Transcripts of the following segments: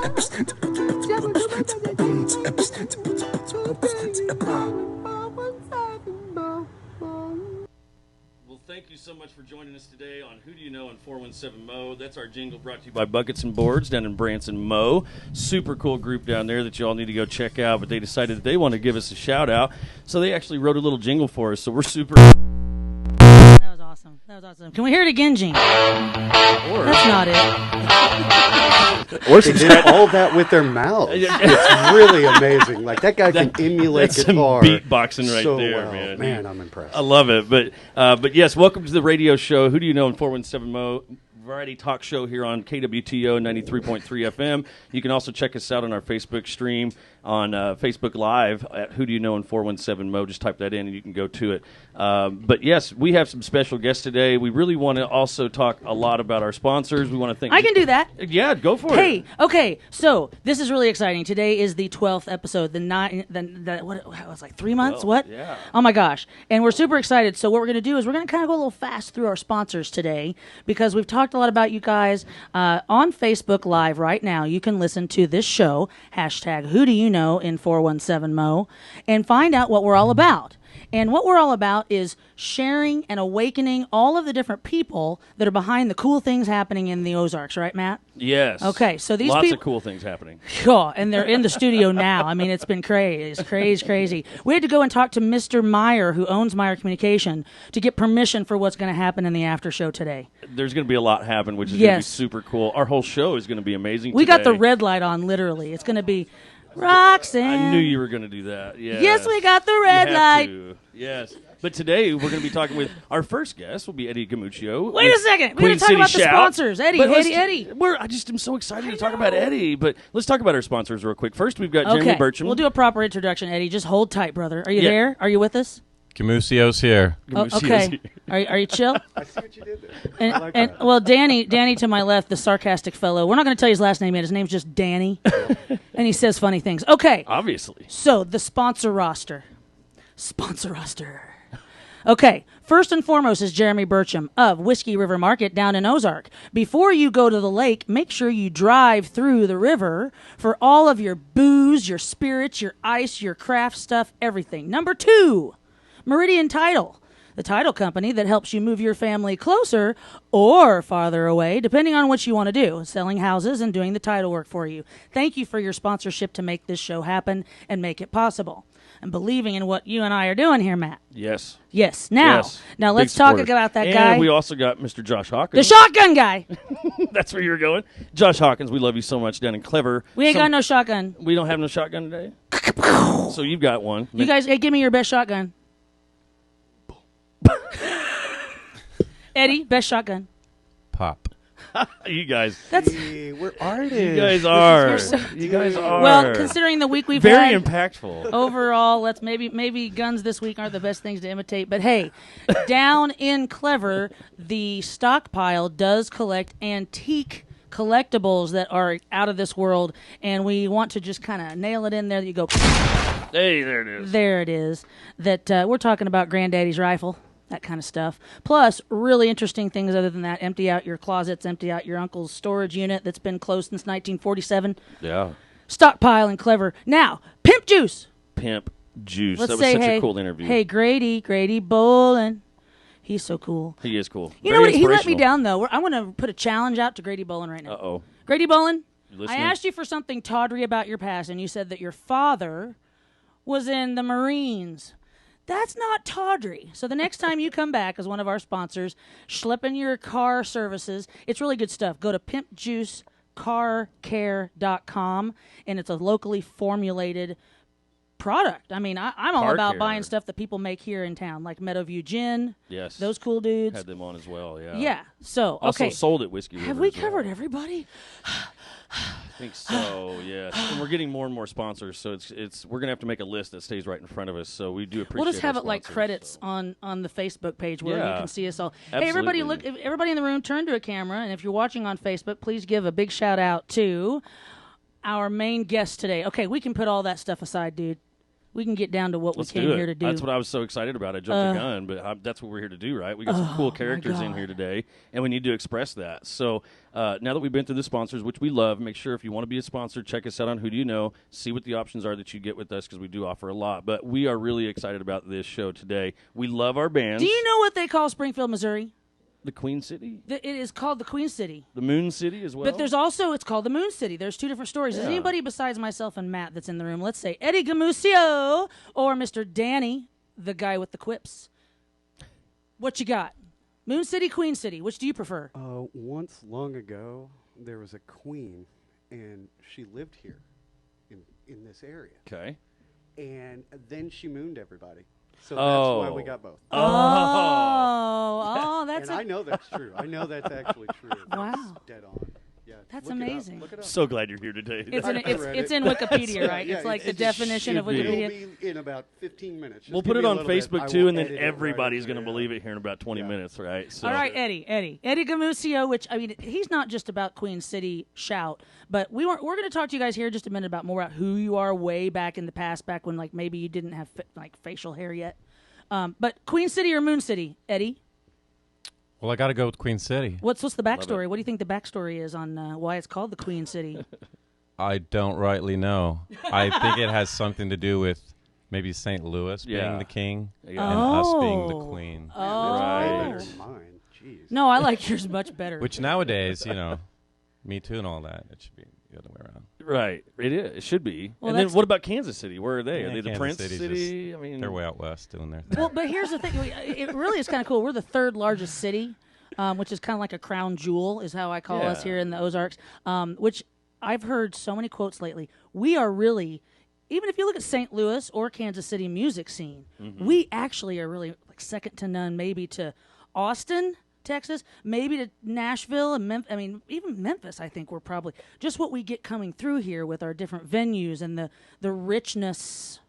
Thank you so much for joining us today on Who Do You Know on 417 Mo. That's our jingle brought to you by Buckets and Boards down in Branson, Mo. Super cool group down there that you all need to go check out, but they decided that they want to give us a shout out, so they actually wrote a little jingle for us, so we're super... That was awesome. That was awesome. Can we hear it again, Gene? That's not it. Or they did all that with their mouths. It's really amazing. Like, that guy can emulate that's guitar. Some beatboxing right so there, well. man. Man, I'm impressed. I love it. But yes, welcome to the radio show. Who Do You Know on 417 Mo? Variety talk show here on KWTO 93.3 FM. You can also check us out on our Facebook stream on Facebook Live at Who Do You Know in 417 Mo. Just type that in and you can go to it. But yes, we have some special guests today. We really want to also talk a lot about our sponsors. We want to thank... I can do that. Yeah, go for it. Hey, okay, so this is really exciting. Today is the 12th episode. What it was like 3 months? What? Yeah. Oh my gosh. And we're super excited. So what we're going to do is we're going to kind of go a little fast through our sponsors today because we've talked a lot about you guys on Facebook Live right now. You can listen to this show, hashtag Who Do You Know in 417 Mo, and find out what we're all about. And what we're all about is sharing and awakening all of the different people that are behind the cool things happening in the Ozarks, right, Matt? Yes. Okay, so these lots people... of cool things happening. Sure, and they're in the studio now. I mean, it's been crazy. It's crazy. We had to go and talk to Mr. Meyer, who owns Meyer Communication, to get permission for what's going to happen in the after show today. There's going to be a lot happen, which is going to be super cool. Our whole show is going to be amazing We today. got the red light on, literally. It's going to be... Roxanne. I knew you were going to do that. Yes. Yes, we got the red light. To. Yes. But today we're going to be talking with our first guest will be Eddie Gumucio. Wait a second. We're going to talk about the sponsors. Eddie. I just am so excited to talk about Eddie. But let's talk about our sponsors real quick. First, we've got Jeremy Burcham. We'll do a proper introduction, Eddie. Just hold tight, brother. Are you there? Are you with us? Gumucio's here. Okay. Are you chill? I see what you did there. And well, Danny to my left, the sarcastic fellow. We're not going to tell you his last name yet. His name's just Danny, and he says funny things. Okay. Obviously. So the sponsor roster. Okay. First and foremost is Jeremy Burcham of Whiskey River Market down in Ozark. Before you go to the lake, make sure you drive through the river for all of your booze, your spirits, your ice, your craft stuff, everything. Number 2. Meridian Title, the title company that helps you move your family closer or farther away, depending on what you want to do, selling houses and doing the title work for you. Thank you for your sponsorship to make this show happen and make it possible. And believing in what you and I are doing here, Matt. Yes. Now let's talk about that guy. And we also got Mr. Josh Hawkins. The shotgun guy. That's where you're going. Josh Hawkins, we love you so much down in Clever. We ain't got no shotgun. We don't have no shotgun today? So you've got one. You guys, hey, give me your best shotgun. Eddie, best shotgun. Pop. You guys. We're artists. You guys are. You guys are. Well, considering the week we've very had. Impactful. Overall, let's maybe guns this week aren't the best things to imitate. But hey, down in Clever, the stockpile does collect antique collectibles that are out of this world, and we want to just kind of nail it in there that you go. Hey, there it is. There it is. That we're talking about Granddaddy's rifle. That kind of stuff. Plus, really interesting things other than that. Empty out your closets, empty out your uncle's storage unit that's been closed since 1947. Yeah. Stockpile and Clever. Now, Pimp Juice. Pimp Juice. Let's that was say, such hey, a cool interview. Hey, Grady Bolin. He's so cool. He is cool. You know what? He let me down, though. I want to put a challenge out to Grady Bolin right now. Uh-oh. Grady Bolin, I asked you for something tawdry about your past, and you said that your father was in the Marines. That's not tawdry. So the next time you come back as one of our sponsors, schlepping your car services, it's really good stuff. Go to pimpjuicecarcare.com, and it's a locally formulated product. I mean, I'm all about buying stuff that people make here in town, like Meadowview Gin. Yes. Those cool dudes. Had them on as well, yeah. Yeah. So, also okay. sold at Whiskey River. Have we covered everybody? I think so, yes. And we're getting more and more sponsors, so it's we're going to have to make a list that stays right in front of us, so we do appreciate it. We'll just have it like credits on the Facebook page where you can see us all. Absolutely. Hey, everybody in the room, turn to a camera, and if you're watching on Facebook, please give a big shout out to our main guest today. Okay, we can put all that stuff aside, dude. we can get down to what Let's we came do it. here to do. That's what I was so excited about. I jumped the gun, but that's what we're here to do, right? We got some cool characters in here today, and we need to express that. So now that we've been through the sponsors, which we love, make sure if you want to be a sponsor, check us out on Who Do You Know, see what the options are that you get with us, because we do offer a lot. But we are really excited about this show today. We love our bands. Do you know what they call Springfield, Missouri? The Queen City? It is called the Queen City. The Moon City as well? But there's also, it's called the Moon City. There's two different stories. Is anybody besides myself and Matt that's in the room? Let's say Eddie Gumucio or Mr. Danny, the guy with the quips. What you got? Moon City, Queen City. Which do you prefer? Once long ago, there was a queen, and she lived here in this area. Okay. And then she mooned everybody. So that's why we got both. Oh, that's and I know that's true. I know that's actually true. Wow. That's dead on. Yeah, That's look it up. amazing. Look it up. So glad you're here today. it's in Wikipedia, right? Yeah, it's like the it definition of should be. Wikipedia. It'll be in about 15 minutes. Just We'll give put it me a on little bit. Facebook I too, will and then edit it everybody's right going to in believe there. it here in about 20 minutes, right? So All right, Eddie Gumucio, which I mean, he's not just about Queen City shout, but we're going to talk to you guys here just a minute about more about who you are way back in the past, back when like maybe you didn't have facial hair yet. But Queen City or Moon City, Eddie? Well, I got to go with Queen City. What's the backstory? What do you think the backstory is on why it's called the Queen City? I don't rightly know. I think it has something to do with maybe St. Louis being the king and us being the queen. Oh, Right. Better than mine. Jeez. No, I like yours much better. Which nowadays, Me Too and all that, it should be the other way around. Right. It is. It should be. Well, and then that's- what about Kansas City? Where are they? Yeah, Are they the Kansas Prince City's City? I mean, They're way out west doing their thing. Well, but here's the thing. It really is kind of cool. We're the third largest city, which is kind of like a crown jewel, is how I call us here in the Ozarks, which I've heard so many quotes lately. We are really, even if you look at St. Louis or Kansas City music scene, we actually are really like second to none, maybe to Austin, Texas, maybe to Nashville and Memphis. I mean, even Memphis, I think we're probably just what we get coming through here with our different venues and the richness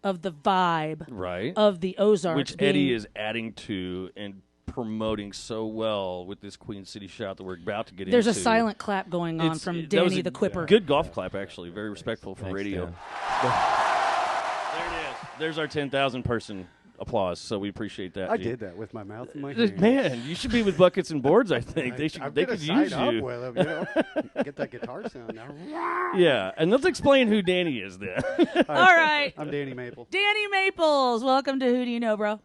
of the vibe of the Ozarks. Which Eddie is adding to and promoting so well with this Queen City shout that we're about to get into. There's a silent clap going on from that was Danny a the Quipper. Good golf clap, actually. Very respectful for Thanks, radio. Dan. There it is. There's our 10,000 person applause, so we appreciate that. I G. did that with my mouth and my hand. Man, you should be with buckets and boards, I think. They I'm they gonna could sign use up you. with them, Get that guitar sound now. Yeah, and let's explain who Danny is then. All right. I'm Danny Maple. Danny Maples, welcome to Who Do You Know, bro?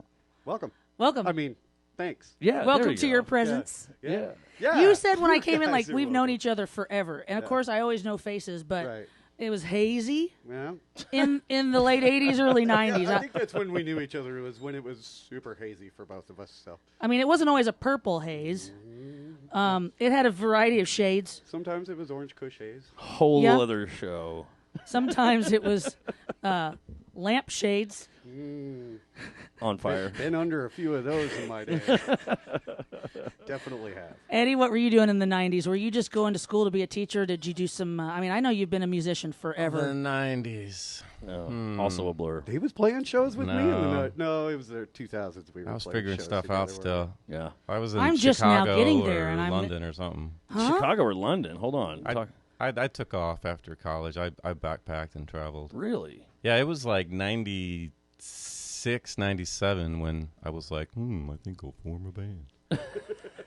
Welcome. Welcome. I mean, thanks. Yeah, welcome there you to go. your presence. Yeah. You said when I You came in, guys like, are we've known welcome. each other forever. And, of course, I always know faces, but Right. it was hazy Yeah. in the late 80s, early 90s. I think that's when we knew each other. It was when it was super hazy for both of us. So I mean, it wasn't always a purple haze. It had a variety of shades. sometimes it was orange Kush haze. Whole Yeah. other show. Sometimes it was lamp shades. On fire. Been under a few of those in my day. Definitely have. Eddie, what were you doing in the 90s? Were you just going to school to be a teacher? Did you do some, I mean, I know you've been a musician The forever. 90s. No, also a blur. He was playing shows with me in the No. night. No, it was the 2000s. We were I was playing figuring shows stuff out together, still. Yeah. I was in I'm Chicago just now getting there, or and I'm- London or something. Chicago or London? Hold on. I took off after college. I backpacked and traveled. Really? Yeah, it was like 96, 97 when I was like, I think I'll form a band.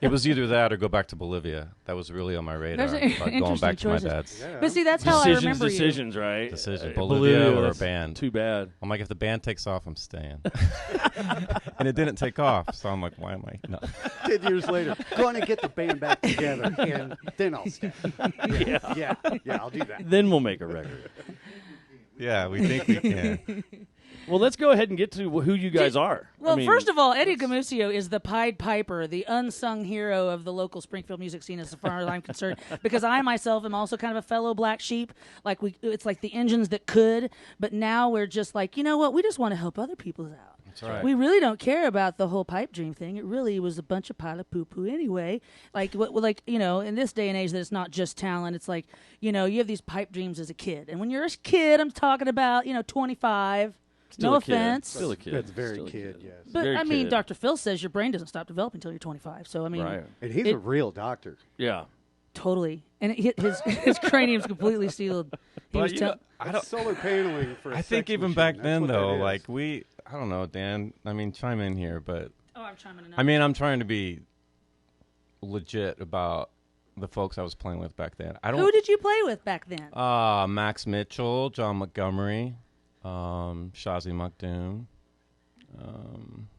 It was either that or go back to Bolivia. That was really on my radar. Those are Like going interesting back to my choices. dad's. Yeah. But see, that's how I remember Decisions, right? Decision. Bolivia or a that's band. Too bad. I'm like, if the band takes off, I'm staying. And it didn't take off, so I'm like, why am I? No. 10 years later, going to get the band back together, and then I'll stay. Yeah, I'll do that. Then we'll make a record. Yeah, we think we can. Well, let's go ahead and get to who you guys are. Well, I mean, first of all, Eddie Gumucio is the Pied Piper, the unsung hero of the local Springfield music scene, as far as I'm concerned. Because I myself am also kind of a fellow black sheep. Like it's like the engines that could, but now we're just like, you know what? We just want to help other people out. That's right. We really don't care about the whole pipe dream thing. It really was a bunch of pile of poo poo anyway. Like in this day and age, that it's not just talent. It's like, you have these pipe dreams as a kid, and when you're a kid, I'm talking about 25. Still No a kid. offense. Still a kid. That's very Still a kid, yes. But Very I mean, kid. Dr. Phil says your brain doesn't stop developing until you're 25. So I mean, Right. And he's a real doctor. Yeah. Totally. And his cranium's completely sealed. But I don't. Solar paneling for. I think even back then, though, like I don't know, Dan. I mean, chime in here, but. Oh, I'm chiming in. I mean, I'm trying to be legit about the folks I was playing with back then. Who did you play with back then? Max Mitchell, John Montgomery, Shazi Makdoum.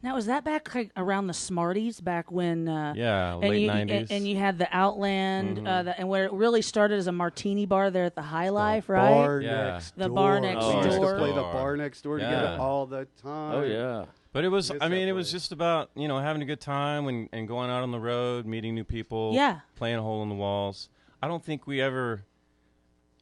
Now, was that back around the Smarties, back when... late 90s. And you had the Outland, and where it really started as a martini bar there at the High Life, right? The bar next door. We used to play the bar next door together all the time. Oh, yeah. But it was, it was just about, having a good time and going out on the road, meeting new people, playing Hole in the Walls. I don't think we ever,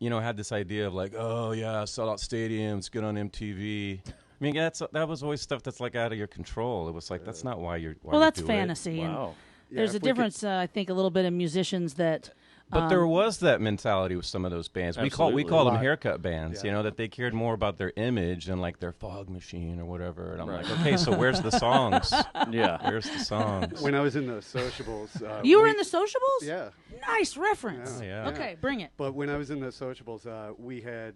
had this idea of like, oh, yeah, sell out stadiums, get on MTV. I mean, that was always stuff that's like out of your control. It was like, that's not why you're. Well, that's fantasy. Wow. And there's a difference, I think, a little bit in musicians that. But there was that mentality with some of those bands. We call them haircut bands. That they cared more about their image than like their Fog Machine or whatever. And I'm like, okay, so where's the songs? Where's the songs? When I was in the Sociables, you were in the Sociables? Yeah. Nice reference. Yeah. Okay, bring it. But when I was in the Sociables, we had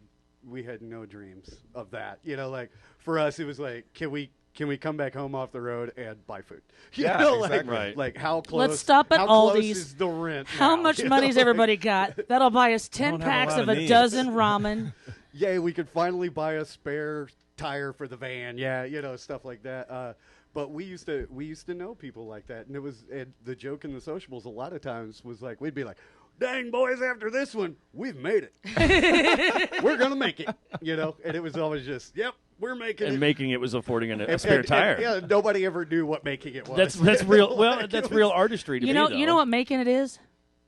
no dreams of that. Like for us, it was like, can we come back home off the road and buy food? Exactly. Like how close? Let's stop at how Aldi's. Close is the rent? How much money's everybody got? That'll buy us 10 packs of a dozen ramen. Yeah, we could finally buy a spare tire for the van. Yeah, stuff like that. But we used to know people like that, and the joke in the Sociables a lot of times was like, we'd be like, dang, boys, after this one, we've made it. We're going to make it, and it was always just, yep, we're making it. And making it was affording a spare tire. Yeah, nobody ever knew what making it was. That's real. Well, that's real artistry to me, though. You know what making it is?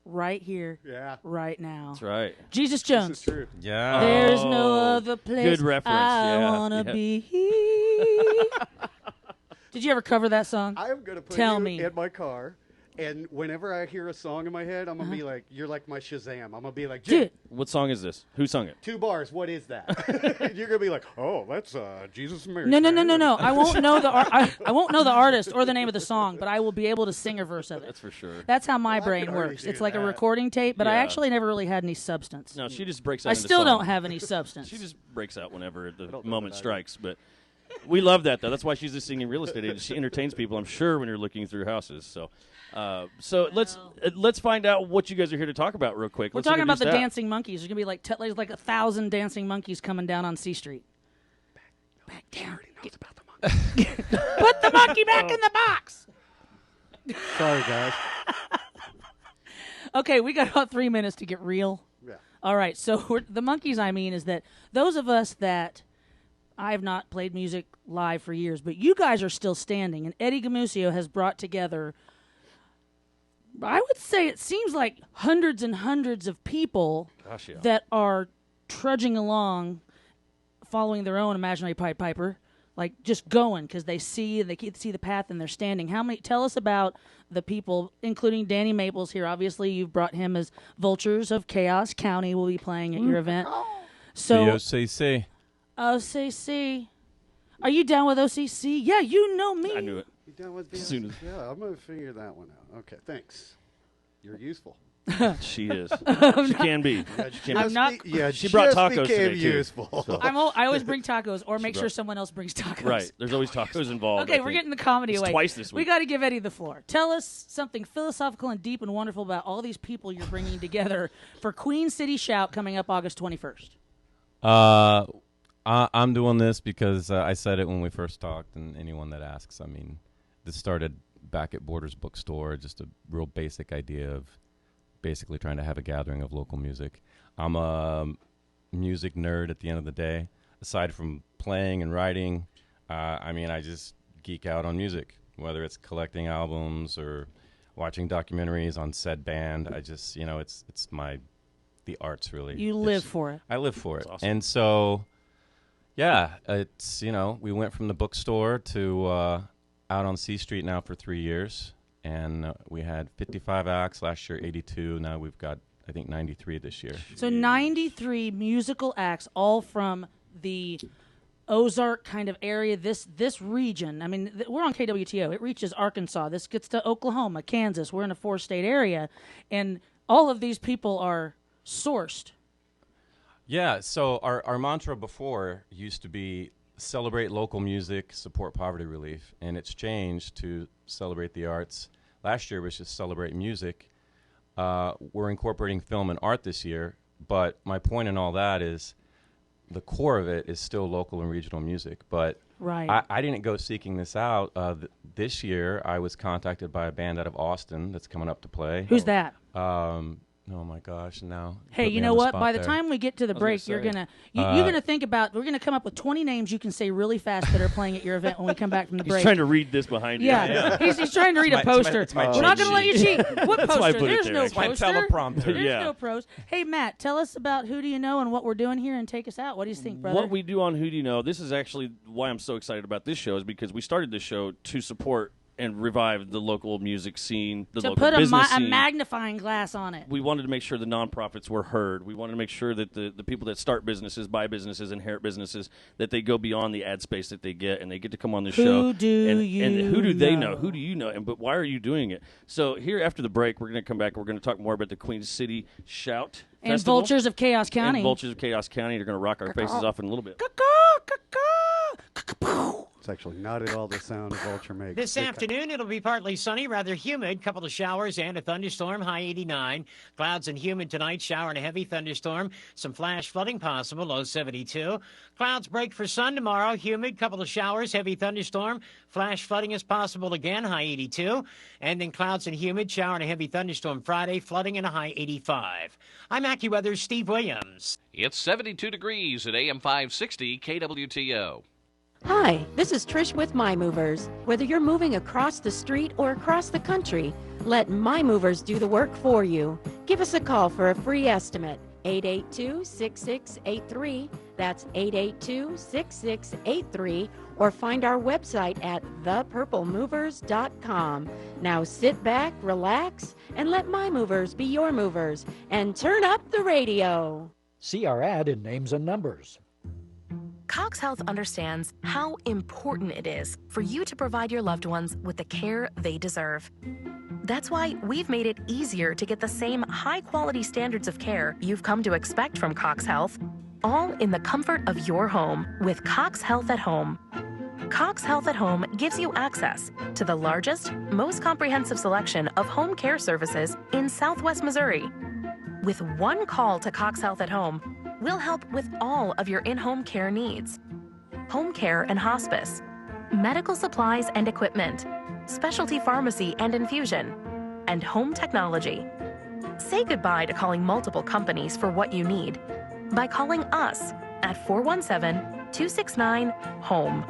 Right here. Yeah. Right now. That's right. Jesus Jones. This is true. Yeah. There's no other place good reference. I want to be. Did you ever cover that song? I'm going to put Tell you me. in my car. And whenever I hear a song in my head, I'm going to be like, you're like my Shazam. I'm going to be like, dude. What song is this? Who sung it? 2 bars. What is that? You're going to be like, oh, that's Jesus and Mary. No. I won't know I won't know the artist or the name of the song, but I will be able to sing a verse of it. That's for sure. That's how my brain works. It's like a recording tape, but I actually never really had any substance. No, she just breaks out. I into still song. don't have any substance. She just breaks out whenever the moment strikes. But we love that, though. That's why she's a singing real estate agent. She entertains people, I'm sure, when you're looking through houses. So let's find out what you guys are here to talk about real quick. We're talking about the dancing monkeys. There's gonna be like 1,000 dancing monkeys coming down on C Street. Back down. Knows about the monkey. Put the monkey back in the box. Sorry, guys. Okay, we got about 3 minutes to get real. Yeah. All right. So the monkeys. I mean, is that those of us that I have not played music live for years, but you guys are still standing, and Eddie Gumucio has brought together. I would say it seems like hundreds and hundreds of people that are trudging along, following their own imaginary Pied Piper, like just going because they see the path and they're standing. Tell us about the people, including Danny Maples here. Obviously, you've brought him as Vultures of Chaos County will be playing at your event. So the OCC. OCC. Are you down with OCC? Yeah, you know me. I knew it. You down with the Soon as- Yeah, I'm going to figure that one out. Okay, thanks. You're useful. She is. She can be. She can be. She brought just tacos became today, too. useful. So. I always bring tacos, or make sure someone else brings tacos. Right. There's always tacos involved. Okay, we're getting the comedy It's away. twice this week. We got to give Eddie the floor. Tell us something philosophical and deep and wonderful about all these people you're bringing together for Queen City Shout coming up August 21st. I'm doing this because I said it when we first talked, and anyone that asks, I mean, this started back at Borders Bookstore, just a real basic idea of basically trying to have a gathering of local music. I'm a music nerd at the end of the day. Aside from playing and writing, I just geek out on music, whether it's collecting albums or watching documentaries on said band. I just, it's the arts really. You live for it. I live for it. Awesome. And so, yeah, it's, we went from the bookstore to out on C Street now for 3 years. And we had 55 acts last year, 82. Now we've got, I think, 93 this year. So 93 musical acts, all from the Ozark kind of area, this region. I mean, we're on KWTO. It reaches Arkansas. This gets to Oklahoma, Kansas. We're in a 4-state area. And all of these people are sourced. Yeah, so our mantra before used to be celebrate local music, support poverty relief, and it's changed to celebrate the arts. Last year was just celebrate music. We're incorporating film and art this year, but my point in all that is the core of it is still local and regional music. But Right. I didn't go seeking this out. This year I was contacted by a band out of Austin that's coming up to play. Who's that? Oh my gosh! Now, Hey, put you me know on the what? spot By the there. time we get to the was break, gonna you're say. you're gonna think about. We're gonna come up with 20 names you can say really fast that are playing at your event when we come back from the He's break. trying to read this behind you. Yeah, he's trying to read a poster. it's my We're not cheat going to let you cheat. What That's why I poster? put it There's there, no actually. poster. My teleprompter. There's Yeah. no pros. Hey, Matt, tell us about Who Do You Know and what we're doing here, and take us out. What do you think, brother? What we do on Who Do You Know, this is actually why I'm so excited about this show, is because we started this show to support and revive the local music scene, the to local put a business scene. magnifying glass on it. We wanted to make sure the nonprofits were heard. We wanted to make sure that the people that start businesses, buy businesses, inherit businesses, that they go beyond the ad space that they get, and they get to come on the show. Who do and you who do they know? know? Who do you know? And but why are you doing it? So here after the break, we're going to come back. We're going to talk more about the Queen City Shout And Festival. Vultures of Chaos County. And Vultures of Chaos County. They're going to rock our faces off in a little bit. It's actually not at all the sound a vulture makes. This They afternoon, it'll be partly sunny, rather humid, couple of showers and a thunderstorm, high 89. Clouds and humid tonight, shower and a heavy thunderstorm. Some flash flooding possible, low 72. Clouds break for sun tomorrow, humid, couple of showers, heavy thunderstorm. Flash flooding is possible again, high 82. And then clouds and humid, shower and a heavy thunderstorm Friday, flooding and a high 85. I'm AccuWeather's Steve Williams. It's 72 degrees at AM 560 KWTO. Hi, this is Trish with My Movers. Whether you're moving across the street or across the country, let My Movers do the work for you. Give us a call for a free estimate. 882-6683. That's 882-6683. Or find our website at thepurplemovers.com. Now sit back, relax, and let My Movers be your movers. And turn up the radio. See our ad in names and numbers. Cox Health understands how important it is for you to provide your loved ones with the care they deserve. That's why we've made it easier to get the same high-quality standards of care you've come to expect from Cox Health, all in the comfort of your home with Cox Health at Home. Cox Health at Home gives you access to the largest, most comprehensive selection of home care services in Southwest Missouri. With one call to Cox Health at Home, we'll help with all of your in-home care needs. Home care and hospice, medical supplies and equipment, specialty pharmacy and infusion, and home technology. Say goodbye to calling multiple companies for what you need by calling us at 417-269-HOME.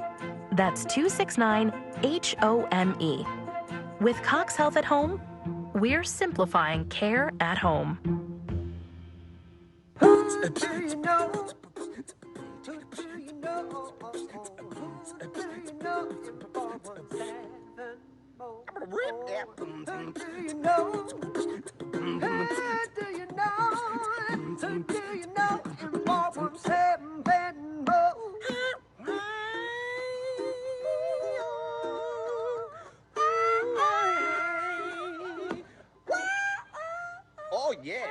That's 269-HOME. With Cox Health at Home, we're simplifying care at home. Oh, yeah.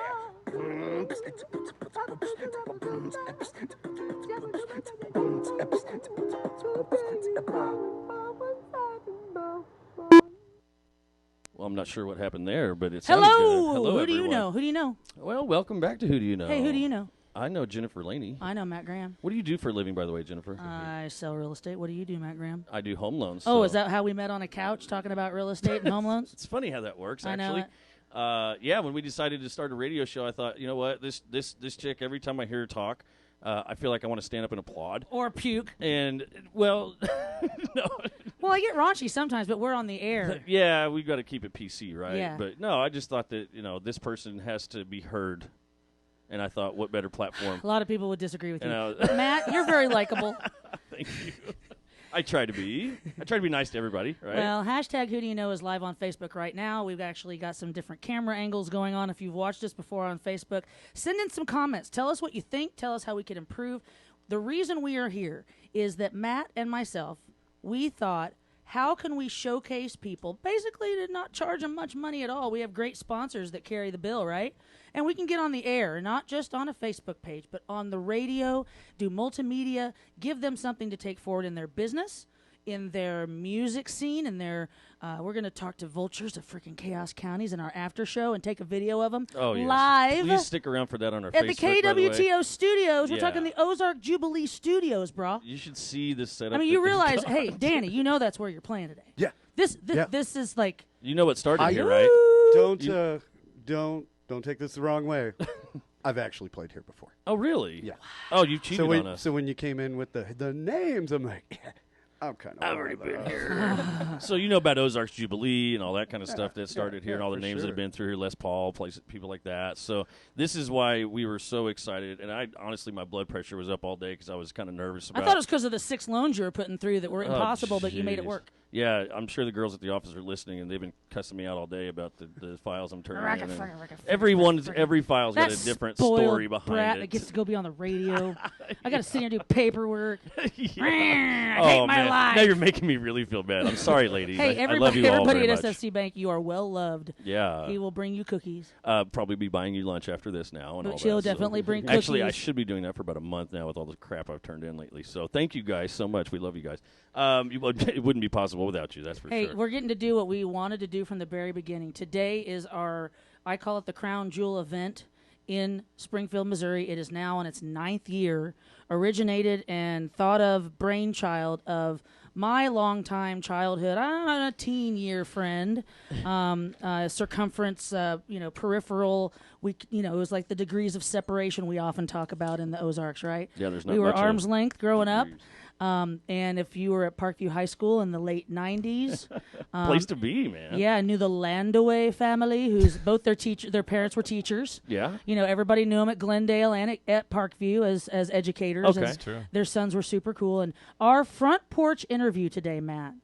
Well, I'm not sure what happened there, but it sounded Hello. good. Hello, Who do you everyone. know? Who do you know? Well, welcome back to Who Do You Know? Hey, who do you know? I know Jennifer Laney. I know Matt Graham. What do you do for a living, by the way, Jennifer? I sell real estate. What do you do, Matt Graham? I do home loans. Oh, so- is that how we met on a couch talking about real estate and home loans? It's funny how that works, I know actually. Yeah, when we decided to start a radio show, I thought, you know what, this chick, every time I hear her talk, I feel like I want to stand up and applaud. Or puke. And, well, no. Well, I get raunchy sometimes, but we're on the air. Yeah, we've got to keep it PC, right? Yeah. But, no, I just thought that, this person has to be heard. And I thought, what better platform? A lot of people would disagree with you. And But Matt, you're very likable. Thank you. I try to be nice to everybody, right? Well, hashtag Who Do You Know is live on Facebook right now. We've actually got some different camera angles going on. If you've watched us before on Facebook, send in some comments. Tell us what you think. Tell us how we could improve. The reason we are here is that Matt and myself, we thought, how can we showcase people, basically to not charge them much money at all? We have great sponsors that carry the bill, right? And we can get on the air, not just on a Facebook page, but on the radio, do multimedia, give them something to take forward in their business, in their music scene, in their we're going to talk to vultures of freaking Chaos Counties in our after show and take a video of them live. Please stick around for that on our at Facebook, the KWTO studios. We're Yeah. talking the Ozark Jubilee Studios, bro. You should see this setup. I mean, you realize, hey, Danny, you know that's where you're playing today. Yeah. This is like, You know what started here, right? Don't take this the wrong way. I've actually played here before. Oh, really? Yeah. Oh, you cheated on us. So when you came in with the names, I'm like, yeah, I've already been here. So you know about Ozarks Jubilee and all that kind of stuff that started here, and all the for names that sure. have been through here, Les Paul, places, people like that. So this is why we were so excited, and I honestly, my blood pressure was up all day because I was kind of nervous about. I thought it was because of the 6 loans you were putting through that were impossible, but you made it jeez. work. Yeah, I'm sure the girls at the office are listening, and they've been cussing me out all day about the files I'm turning in. And every file's got a different story behind brat it. that gets to go be on the radio. I got to sit here and do paperwork. I hate Oh, my man. life. Now you're making me really feel bad. I'm sorry, ladies. Hey, I love you all everybody very at much. SSC Bank, you are well loved. Yeah. He will bring you cookies. Probably be buying you lunch after this now. And But all she'll that, so. definitely bring cookies. Actually, I should be doing that for about a month now with all the crap I've turned in lately. So thank you guys so much. We love you guys. It wouldn't be possible without you, that's for Hey, sure. we're getting to do what we wanted to do from the very beginning. Today is I call it the Crown Jewel event in Springfield, Missouri. It is now in its 9th year, originated and thought of brainchild of my longtime childhood, a teen year friend, circumference, peripheral. It was like the degrees of separation we often talk about in the Ozarks, right? Yeah, there's not We were much of arm's length growing up. degrees. And if you were at Parkview High School in the late 90s. Place to be, man. Yeah, I knew the Landaway family, who's both their parents were teachers. Yeah. Everybody knew them at Glendale and at Parkview as educators. Okay. And That's true. Their sons were super cool. And our front porch interview today, Matt,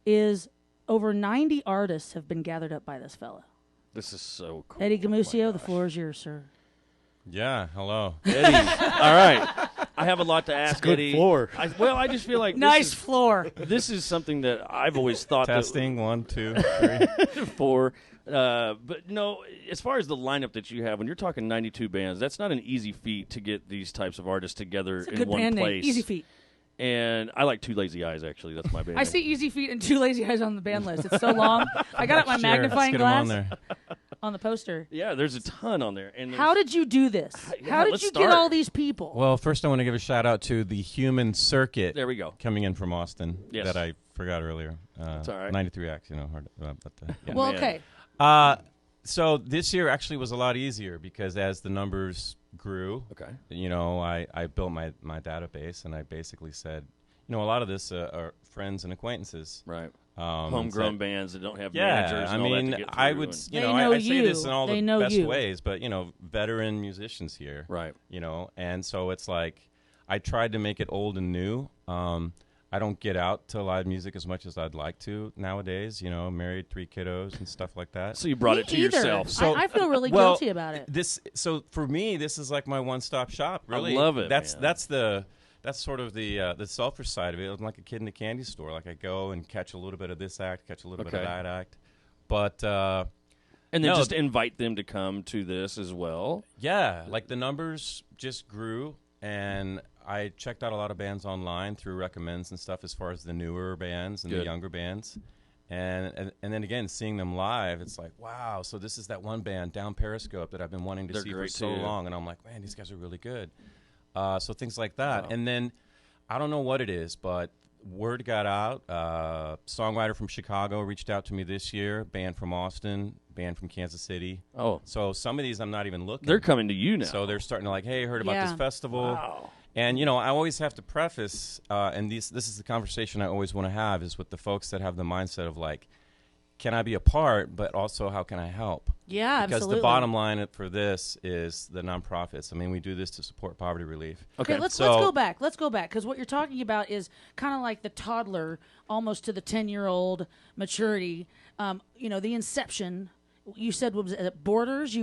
is over 90 artists have been gathered up by this fella. This is so cool. Eddie Gumucio, the floor is yours, sir. Yeah, hello. Eddie. All right. I have a lot to ask, good Eddie. floor. I just feel like Nice floor. This is something that I've always thought Testing, 1, 2, 3. that for. But no, as far as the lineup that you have, when you're talking 92 bands, that's not an easy feat to get these types of artists together It's a in good one band place. name. Easy Feet. And I like Two Lazy Eyes, actually. That's my band I name. see Easy Feet and Two Lazy Eyes on the band list. It's so long. I got out my Sure, magnifying let's get 'em glass on there. on the poster. Yeah, there's a ton on there. And How did you do this? Yeah, How did let's you start. get all these people? Well, first I want to give a shout out to the Human Circuit. There we go. Coming in from Austin. Yes. That I forgot earlier. That's all right. 93X, hard. Yeah. Well, man. okay. So this year actually was a lot easier because as the numbers grew, Okay. I built my database and I basically said, a lot of this are friends and acquaintances. Right. And Homegrown said- bands that don't have Yeah, managers. I And all that mean, to get I through would, and- They know I say this you. in all They the know best you. ways, but veteran musicians here, Right. and so it's like I tried to make it old and new. I don't get out to live music as much as I'd like to nowadays. Married, 3 kiddos and stuff like that. So you brought Me it to either. yourself. So- I feel really Well, guilty about it. So for me, this is like my one-stop shop. Really, love it, That's man. that's sort of the selfish side of it. I'm like a kid in a candy store. Like I go and catch a little bit of this act, catch a little bit of Okay. that act, but And then no, just invite them to come to this as well. yeah, like the numbers just grew, and I checked out a lot of bands online through recommends and stuff as far as the newer bands and the Good. younger bands. And then again, seeing them live, it's like, wow, so this is that one band, Down Periscope, that I've been wanting to They're see for great, so too. long. And I'm like, man, these guys are really good. So things like that. Wow. And then I don't know what it is, but word got out. Songwriter from Chicago reached out to me this year, band from Austin, band from Kansas City. Oh, So some of these I'm not even looking. they're coming to you now. So they're starting to like, hey, heard about Yeah. this festival. Wow. And, I always have to preface, and this is the conversation I always want to have, is with the folks that have the mindset of like, can I be a part, but also how can I help? Yeah, Because absolutely. the bottom line for this is the nonprofits. I mean, we do this to support poverty relief. Okay, let's go back. Let's go back because what you're talking about is kind of like the toddler, almost to the 10-year-old maturity. The inception you said was it Borders?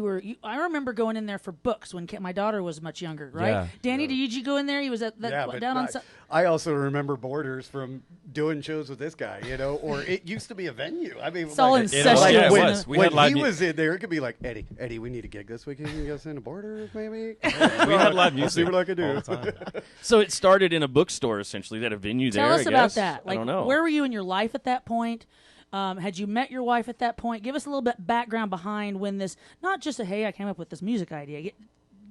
I remember going in there for books when my daughter was much younger, right? Yeah. Danny, did you go in there? He was at down on. I also remember Borders from doing shows with this guy, or it used to be a venue. I mean, it's all incestuous. Like it was. When he was in there, it could be like, Eddie, we need a gig this weekend. Can you get us into Borders, maybe? We had live music. See what I could do. All the time. So it started in a bookstore, essentially. They had a venue there. Tell us I about guess. that. Like, I don't know. where were you in your life at that point? Had you met your wife at that point? Give us a little bit background behind when this, not just hey, I came up with this music idea.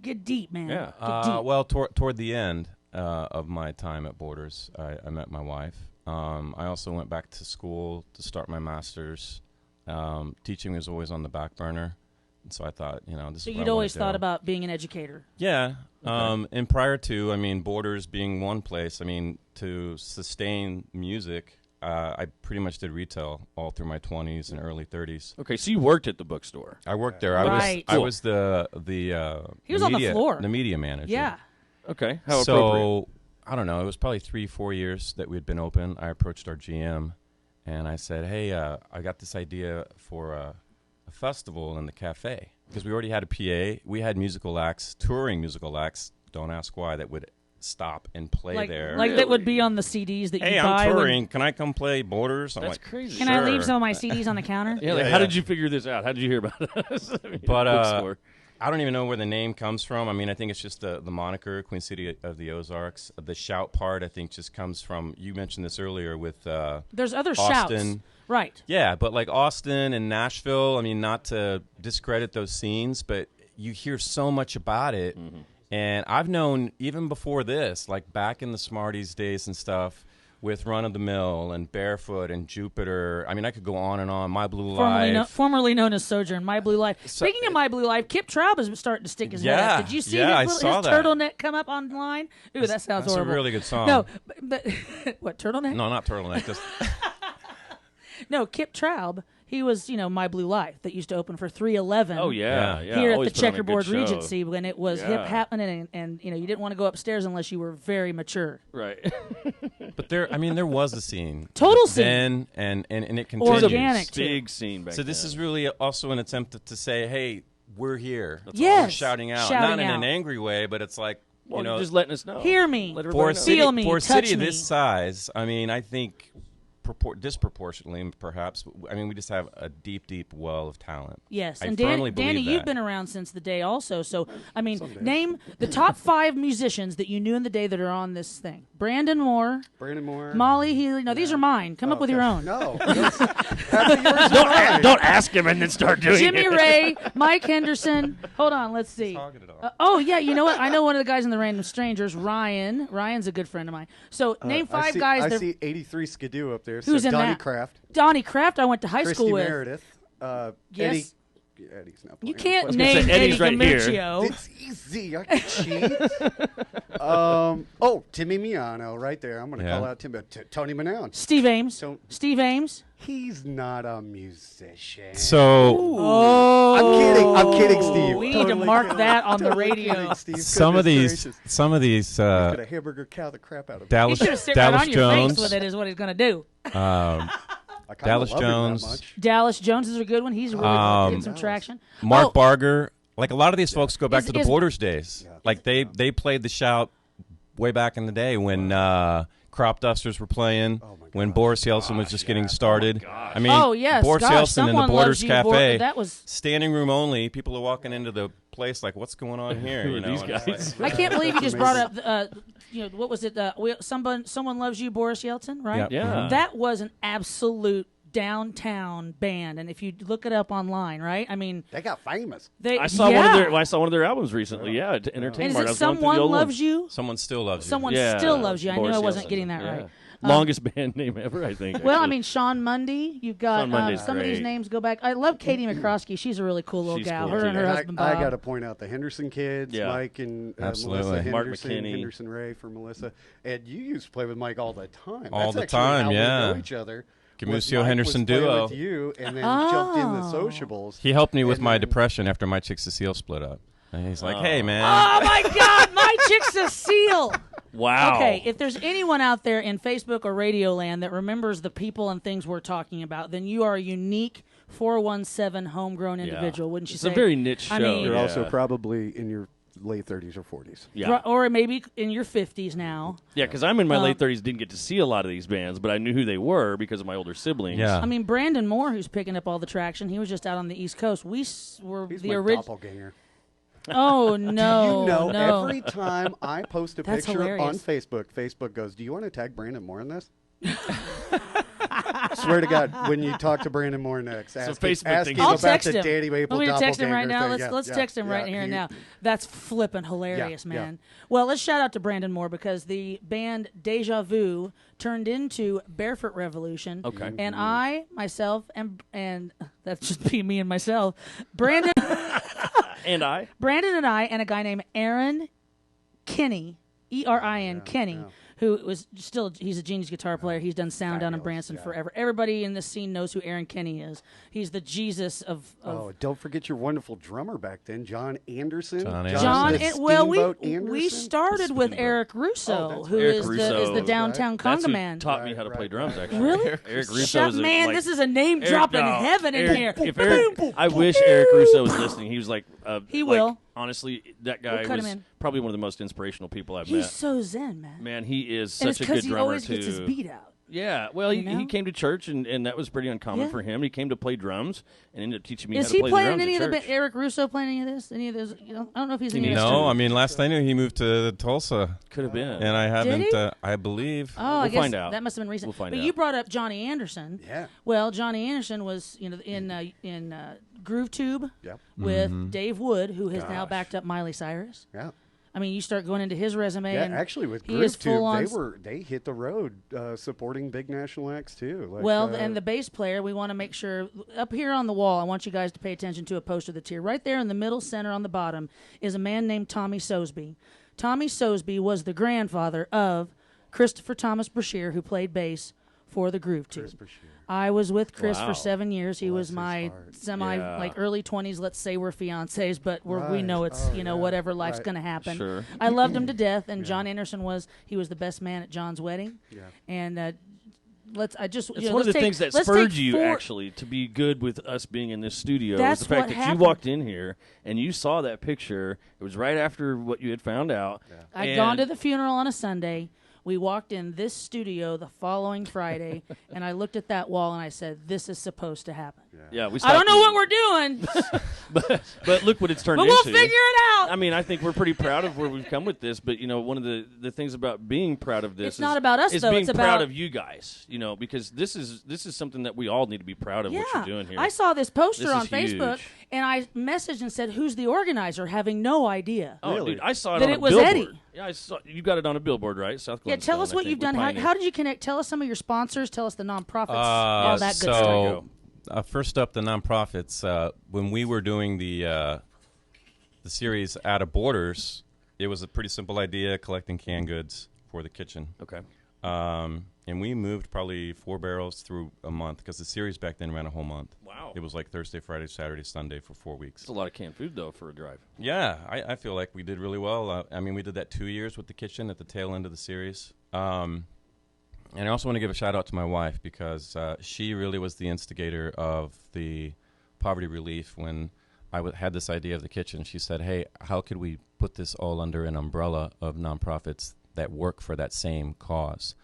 Get deep, man. Yeah. Get deep. Well, toward the end of my time at Borders, I met my wife. I also went back to school to start my master's. Teaching was always on the back burner. And so I thought, this So is what you'd I always wanna thought do. about being an educator. Yeah. Okay. And prior to, Borders being one place, to sustain music, I pretty much did retail all through my 20s and early 30s. Okay, so you worked at the bookstore. I worked there. Right. I was the He was on the media, floor. the media manager. Yeah. Okay, how appropriate. So I don't know. It was probably 3-4 years that we'd been open. I approached our GM, and I said, "Hey, I got this idea for a festival in the cafe because we already had a PA. We had musical acts, touring musical acts. Don't ask why, that would stop and play there. Like that would be on the CDs that Hey, you buy. I'm touring. Can I come play Borders? I'm That's like, crazy. Can I leave some of my CDs on the counter? Yeah, like, how did you figure this out? How did you hear about us? But bookstore. I don't even know where the name comes from. I think it's just the moniker, Queen City of the Ozarks. The shout part, I think, just comes from, you mentioned this earlier with There's other Austin. shouts. Right. Yeah, but like Austin and Nashville, not to discredit those scenes, but you hear so much about it. Mm-hmm. And I've known even before this, like back in the Smarties days and stuff, with Run of the Mill and Barefoot and Jupiter. I could go on and on. My Blue Life. Formerly known as Sojourn, My Blue Life. Speaking of My Blue Life, Kip Traub is starting to stick his head up. Did you see his turtleneck come up online? Ooh, that sounds horrible. That's a really good song. No, but what, turtleneck? No, not turtleneck. Just No, Kip Traub. He was, My Blue Life that used to open for 311. Oh yeah. Here at Always the put on a good Checkerboard show. Regency when it was hip happening, and you didn't want to go upstairs unless you were very mature. Right. But there was a scene. Total scene. Then and it continues. Organic Big scene back So this then. is really also an attempt to say, hey, we're here. Yes. We're shouting out, Shouting not in out. an angry way, but it's like You're just letting us know. Hear me. Let for everybody a know. city, Feel me, for a touch city me. this size, I think disproportionately, perhaps. We just have a deep, deep well of talent. Yes, I and firmly Danny, believe you've that. been around since the day also. So, name the top 5 musicians that you knew in the day that are on this thing. Brandon Moore, Molly Healy. No, these are mine. Come up with your own. No. Don't ask him and then start doing Jimmy it. Ray, Mike Henderson. Hold on, let's see. Oh, yeah, you know what? I know one of the guys in the Random Strangers, Ryan. Ryan's a good friend of mine. So, name 5 guys. I that see 83 Skidoo up there. Who's so in Donnie that? Kraft. Donnie Kraft, I went to high Christy school with. Meredith. Yes. Eddie's not You playing. can't gonna name say, Eddie Eddie's right here. Gumucio. It's easy. I can cheat. Timmy Miano, right there. I'm going to call out Timmy. Tony Manown. Steve Ames. So- Steve Ames. He's not a musician. So Oh, I'm kidding, Steve. We need to mark that on the radio. some of these Could a hamburger cow the crap out of me. He Dallas should have sit right on your Jones, face with it. Is what he's going to do. I kinda Dallas love him that Jones. much. Dallas Jones is a good one. He's really getting some traction. Mark Oh, Barger. Like a lot of these folks go back Is- to the is- Borders days. Like they played the shout way back in the day when Crop Dusters were playing, when Boris Yeltsin was just getting started. Oh, yes. Boris Gosh, Yeltsin in the someone Borders loves you, Cafe, that was. standing room only. People are walking into the place like, what's going on here? Who You are know, these and it's guys? like- I can't believe you just brought up. What was it? Someone loves you, Boris Yeltsin, right? Yep. Yeah. That was an absolute downtown band, and if you look it up online, right? They got famous. I saw one of their albums recently. Yeah, to Entertain And Mart. I is it was going through the Someone old Loves ones. You? Someone still loves you. Someone Yeah, still loves you. I knew Boris I wasn't Yeltsin. getting that Yeah. right. Longest band name ever, I think. Well, I actually. mean, Sean Mundy. You've got Sean Mundy's some of these great. names go back. I love Katie McCroskey. She's a really cool little She's gal. cool, Her and too. her And husband I Bob. got to point out the Henderson kids, Yeah. Mike and Absolutely. Melissa Mark Henderson, McKinney. Henderson Ray for Melissa. And you used to play with Mike all the time. All That's the actually time, how yeah. we know each other. Gumucio Mike Henderson was playing duo. with you, and then jumped in the sociables. He helped me with And my then- depression after my Chick Cecile split up. And he's like, hey, man. Oh my God, my chick Cecile. wow. Okay, if there's anyone out there in Facebook or Radio Land that remembers the people and things we're talking about, then you are a unique 417 homegrown individual, wouldn't you say? It's a very niche show. I mean, You're also probably in your late 30s or 40s. Yeah. Or maybe in your 50s now. Yeah, because I'm in my late 30s, didn't get to see a lot of these bands, but I knew who they were because of my older siblings. Yeah. I mean, Brandon Moore, who's picking up all the traction, he was just out on the East Coast. We were He's the my original. doppelganger. Oh, no. You know, no. every time I post a That's picture on hilarious. Facebook goes, do you want to tag Brandon Moore in this? Swear to God, when you talk to Brandon Moore next, ask Facebook him thinks- I'll about text the him. Danny Maple Want me to text him right doppelganger now? thing. Let's text him right here and now. That's flippin' hilarious, Yeah, man. Well, let's shout out to Brandon Moore because the band Deja Vu turned into Barefoot Revolution. Okay. And I, myself, and that's just me and myself, Brandon And I. Brandon and I and a guy named Aaron Kinney, Erin Kinney, who was still, he's a genius guitar player. He's done sound down in Branson forever. Everybody in this scene knows who Aaron Kinney is. He's the Jesus of Oh, don't forget your wonderful drummer back then, John Anderson. John. the Steamboat We Anderson? started with Eric Russo, that's who Eric is Russo. the downtown That's conga who man. taught me how to play drums, actually. Really? Eric Russo Shut, is man, like, this is a name drop in heaven in here. If Eric, I wish Eric Russo was listening. He was like, He like, will. Honestly, that guy We'll cut was him in. probably one of the most inspirational people I've He's met. so zen, man. Man, he is And such it's a good because he drummer always too. gets his beat out. Yeah, well, You know? he came to church, and that was pretty uncommon Yeah. for him. He came to play drums and ended up teaching me Is how to he play the playing drums any at of the church. Eric Russo playing any of this? Any of those? You know, I don't know if he's in any of No, I mean, last I knew he moved to Tulsa. Could have been. And I haven't, he? I believe. Oh, I We'll guess find out. that must have been recent. We'll find but out. you brought up Johnny Anderson. Yeah. Well, Johnny Anderson was, in Groove Tube Yep. with Dave Wood, who has now backed up Miley Cyrus. Yeah. I mean, you start going into his resume. Yeah, and actually, with he is Groove full on. Tube, they hit the road supporting big national acts too. Like, Well, and the bass player, we want to make sure up here on the wall, I want you guys to pay attention to a poster that's here. Right there in the middle center on the bottom is a man named Tommy Sosby. Tommy Sosby was the grandfather of Christopher Thomas Brashear, who played bass for the Groove Tube. I was with Chris Wow. for 7 years. He was my Yeah. early 20s. Let's say we're fiancés, but we Right. know it's Oh, whatever life's Right. going to happen. Sure. I loved him to death, and John Anderson was the best man at John's wedding. Yeah. And It's one of let's the take- things that let's spurred take you, four- actually, to be good with us being in this studio. That's was the fact what that happened. you walked in here and you saw that picture. It was right after what you had found out. I'd And- gone to the funeral on a Sunday. We walked in this studio the following Friday, and I looked at that wall and I said, "This is supposed to happen." Yeah, we I don't stopped know you. what we're doing, but look what it's turned but into. we'll figure it out. I mean, I think we're pretty proud of where we've come with this. But one of the things about being proud of this It's not about us, is though. being It's proud about- of you guys. Because this is something that we all need to be proud of. What you're doing here. I saw this poster This on is Facebook, huge. and I messaged and said, "Who's the organizer?" Having no idea. Oh, Really? dude, I saw it That on it a was billboard. Eddie. Yeah, I saw you got it on a billboard, right? South Yeah, tell us Glenstone, I what think, you've with done. Pioneer. How did you connect? Tell us some of your sponsors. Tell us the nonprofits. All that good stuff. So, first up, the nonprofits. When we were doing the series Out of Borders, it was a pretty simple idea, collecting canned goods for the kitchen. Okay. And we moved probably 4 barrels through a month because the series back then ran a whole month. Wow. It was like Thursday, Friday, Saturday, Sunday for 4 weeks. It's a lot of canned food, though, for a drive. Yeah, I feel like we did really well. I mean, we did that 2 years with the kitchen at the tail end of the series. And I also want to give a shout out to my wife because she really was the instigator of the poverty relief when I had this idea of the kitchen. She said, hey, how could we put this all under an umbrella of nonprofits that work for that same cause?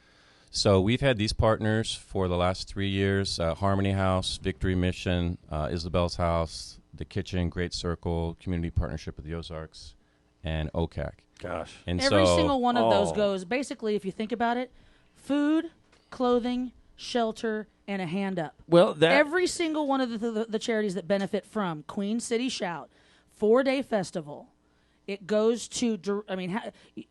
So we've had these partners for the last 3 years, Harmony House, Victory Mission, Isabel's House, The Kitchen, Great Circle, Community Partnership with the Ozarks, and OCAC. Gosh. And Every so, single one of those Oh. goes, basically, if you think about it, food, clothing, shelter, and a hand up. Well, that Every single one of the charities that benefit from Queen City Shout, 4-day festival, it goes to. I mean,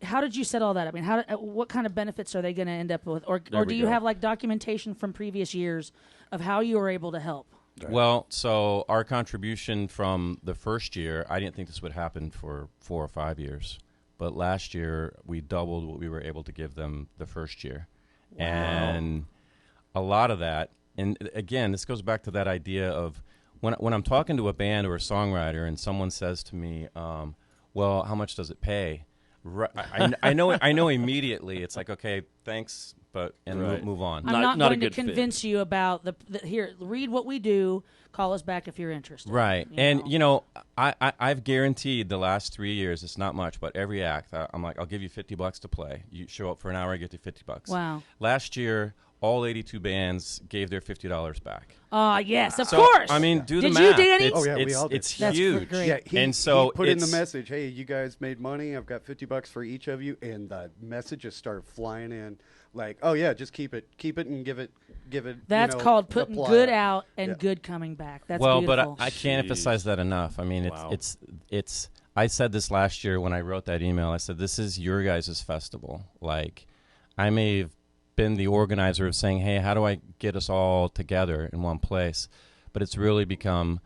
how did you set all that up? I mean, what kind of benefits are they going to end up with, or There do we you go. have like documentation from previous years of how you were able to help? Well, so our contribution from the first year, I didn't think this would happen for 4 or 5 years. But last year, we doubled what we were able to give them the first year. Wow. And a lot of that, and again, this goes back to that idea of when I'm talking to a band or a songwriter and someone says to me, well, how much does it pay? I know immediately. It's like, okay, thanks, but move on. I'm not not a going to good fit. convince you about the here. Read what we do. Call us back if you're interested. Right. I've guaranteed the last 3 years, it's not much, but every act, I'm like, I'll give you $50 to play. You show up for an hour, I get you $50. Wow. Last year, all 82 bands gave their $50 back. Yes, of course. I mean, do the Did math. you, Danny? It's, we all did. it's That's huge. great. Yeah, he put in the it's- message, hey, you guys made money. I've got $50 for each of you. And the messages started flying in like, oh, yeah, just keep it and give it. That's called putting good out and good coming back. That's beautiful. But I can't emphasize that enough. I mean, it's. I said this last year when I wrote that email. I said, this is your guys' festival. Like, I may have been the organizer of saying, hey, how do I get us all together in one place? But it's really become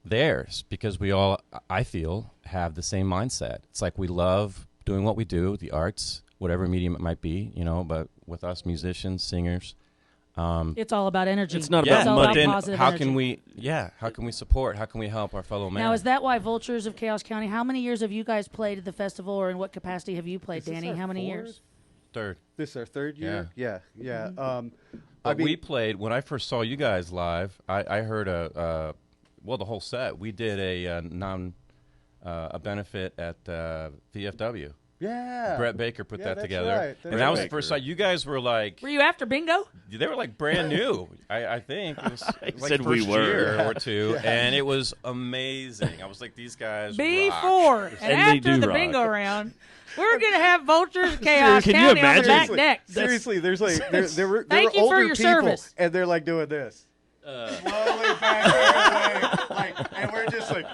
theirs because we all, I feel, have the same mindset. It's like we love doing what we do, the arts, whatever medium it might be, but with us musicians, singers. It's all about energy. It's not It's about all money. about Then positive how energy. can we support? How can we help our fellow man? Now, is that why Vultures of Chaos County? How many years have you guys played at the festival, or in what capacity have you played, Danny? How many years? Third. This is our third year? Yeah. But we played, when I first saw you guys live, I heard the whole set. We did a benefit at VFW. Yeah. Brett Baker put that that's together. right. And that was the first time. You guys were like... Were you after bingo? They were like brand new, I think. It was like said first we were. year or two, and it was amazing. I was like, these guys Before rock. and And they after do the rock. bingo round, we're going to have Vultures of Chaos Can you County on the imagine? back deck. Seriously, there's like there were Thank you for older your people, service. and they're like doing this. Slowly back like, and we're just like,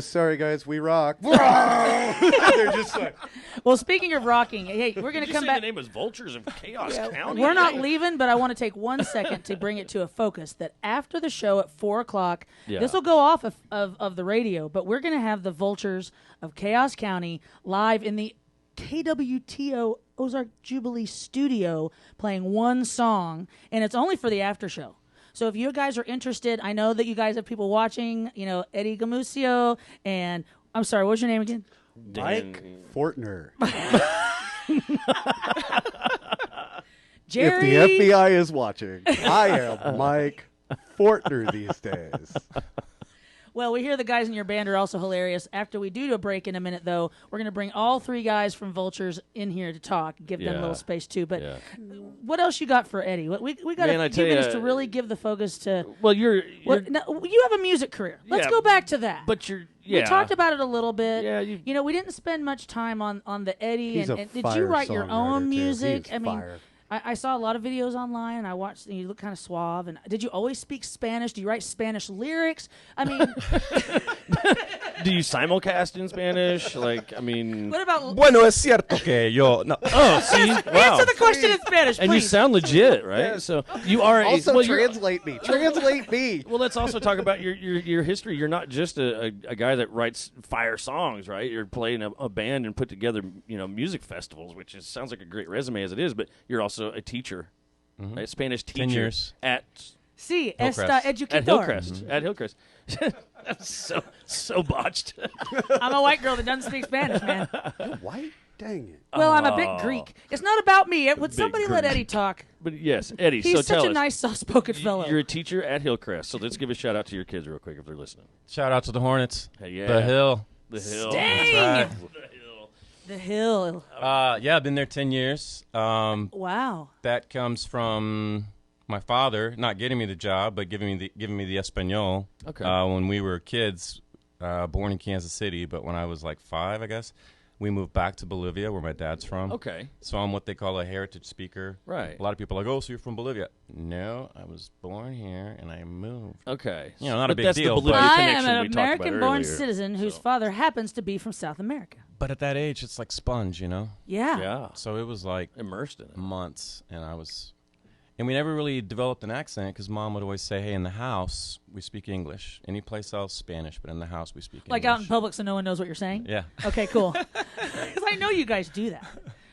sorry guys, we rock. They're just like, Well, speaking of rocking, hey, we're going Did to you come say back. the name was Vultures of Chaos County? We're not leaving, but I want to take 1 second to bring it to a focus that after the show at 4 o'clock, this will go off of the radio, but we're going to have the Vultures of Chaos County live in the KWTO Ozark Jubilee studio playing one song, and it's only for the after show. So if you guys are interested, I know that you guys have people watching, Eddie Gumucio, and I'm sorry, what's your name again? Mike Fortner. Jerry. If the FBI is watching, I am Mike Fortner these days. Well, we hear the guys in your band are also hilarious. After we do a break in a minute, though, we're going to bring all three guys from Vultures in here to talk, give them a little space, too. But what else you got for Eddie? We got a few minutes to really give the focus to... Well, you have a music career. Let's go back to that. But we talked about it a little bit. Yeah, we didn't spend much time on the Eddie. He's and did you write your own music? I mean... I saw a lot of videos online, and I watched, and you look kind of suave. And did you always speak Spanish? Do you write Spanish lyrics? I mean... Do you simulcast in Spanish? What about... Bueno, es cierto que yo... No. Oh, see? Wow. Answer the question in Spanish, please. And you sound legit, right? Yes. So you are... Also, translate me. Translate me. Well, let's also talk about your history. You're not just a guy that writes fire songs, right? You're playing a band and put together, music festivals, which sounds like a great resume as it is, but you're also a teacher, a Spanish teacher 10 years. at Sí, Hillcrest. está educador. at Hillcrest. At Hillcrest. That's so botched. I'm a white girl that doesn't speak Spanish, man. White? Dang it. Well, I'm a bit Greek. It's not about me. Would somebody let Greek. Eddie talk? But yes, Eddie. He's so such tell a us, nice, soft-spoken fellow. You're a teacher at Hillcrest, so let's give a shout out to your kids real quick if they're listening. Shout out to the Hornets. Hey, yeah. The Hill. The Hill. Dang! That's right. The Hill. I've been there 10 years. Wow. That comes from my father not getting me the job, but giving me the Espanol. Okay. When we were kids, born in Kansas City, but when I was like 5, I guess, we moved back to Bolivia, where my dad's from. Okay. So I'm what they call a heritage speaker. Right. A lot of people are like, oh, so you're from Bolivia. No, I was born here and I moved. Okay. Not But a big that's deal. The Bolivia I am connection an we talked about American-born earlier, citizen whose so. father happens to be from South America. But at that age, it's like sponge, Yeah. Yeah. So it was like Immersed in it. months, and we never really developed an accent because Mom would always say, hey, in the house, we speak English. Any place else, Spanish, but in the house, we speak English. Like out in public so no one knows what you're saying? Yeah. Okay, cool. Because I know you guys do that.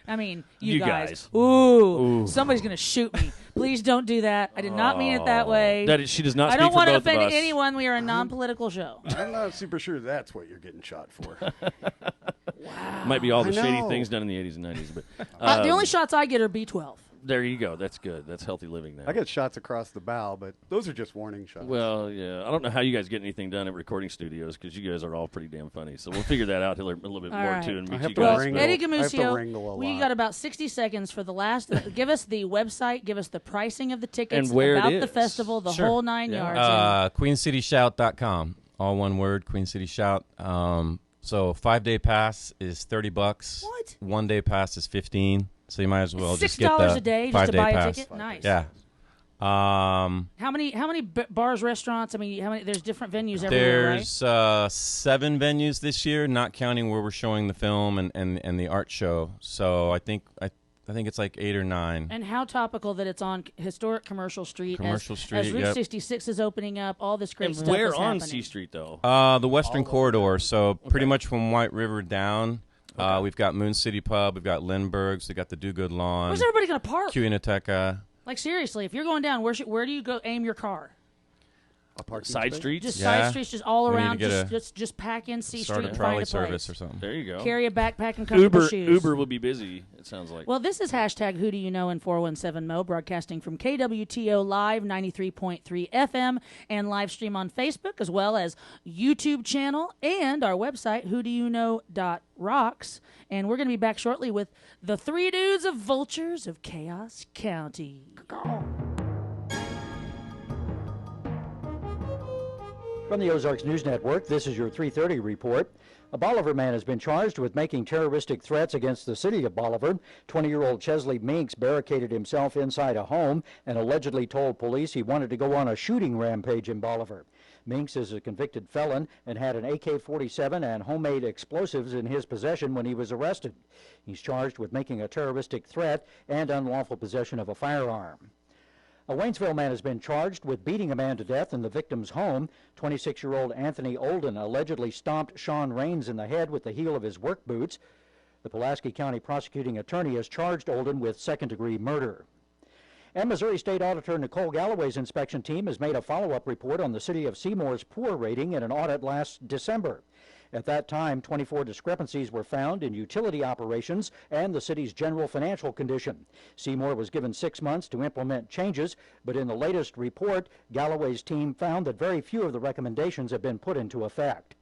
I mean, you guys. guys. Ooh, somebody's going to shoot me. Please don't do that. I did not mean it that way. She does not I speak don't for want to both of offend us. anyone. We are a non-political show. I'm not super sure that's what you're getting shot for. Might be all the I shady know. things done in the 80s and 90s. But The only shots I get are B12. There you go. That's good. That's healthy living there. I get shots across the bow, but those are just warning shots. Well, yeah. I don't know how you guys get anything done at recording studios because you guys are all pretty damn funny. So we'll figure that out a little bit All more, right. too, and I meet have you to guys. wrangle. Eddie I have to Gumucio, wrangle a we lot. got about 60 seconds for the last. Give us the website, give us the pricing of the tickets, And where it about is. the festival, the Sure. whole 9 Yeah. yards. QueenCityShout.com. All one word, Queen City Shout. So 5-day pass is $30. What? 1-day pass is $15. So you might as well just get $6 the a day just to 5-day buy a pass. ticket? Nice. Yeah. How many bars, restaurants? I mean, how many? There's different venues everywhere, right? There's 7 venues this year, not counting where we're showing the film and the art show. So I think it's like 8 or 9. And how topical that it's on historic Commercial Street. Commercial as Street, Route yep. 66 is opening up. All this great And stuff where is on happening. C Street, though? The Western Corridor. So pretty much from White River down. We've got Moon City Pub. We've got Lindbergh's. We've got the Do Good Lawn. Where's everybody going to park? Cuinateca. Like, seriously, if you're going down, where do you go aim your car? A parking Side space? streets? Just Yeah. side streets, just all We need to around. get Just pack in C Start Street a and trolley find a service place. or something. There you go. Carry a backpack and comfortable shoes. Uber will be busy, it sounds like. Well, this is hashtag Who Do You Know in 417-MO, broadcasting from KWTO Live 93.3 FM and live stream on Facebook, as well as YouTube channel and our website, whodouyknow.rocks. And we're going to be back shortly with the 3 dudes of Vultures of Chaos County. From the Ozarks News Network, this is your 3:30 report. A Bolivar man has been charged with making terroristic threats against the city of Bolivar. 20-year-old Chesley Minks barricaded himself inside a home and allegedly told police he wanted to go on a shooting rampage in Bolivar. Minks is a convicted felon and had an AK-47 and homemade explosives in his possession when he was arrested. He's charged with making a terroristic threat and unlawful possession of a firearm. A Waynesville man has been charged with beating a man to death in the victim's home. 26-year-old Anthony Olden allegedly stomped Sean Raines in the head with the heel of his work boots. The Pulaski County prosecuting attorney has charged Olden with second-degree murder. And Missouri State Auditor Nicole Galloway's inspection team has made a follow-up report on the city of Seymour's poor rating in an audit last December. At that time, 24 discrepancies were found in utility operations and the city's general financial condition. Seymour was given 6 months to implement changes, but in the latest report, Galloway's team found that very few of the recommendations have been put into effect.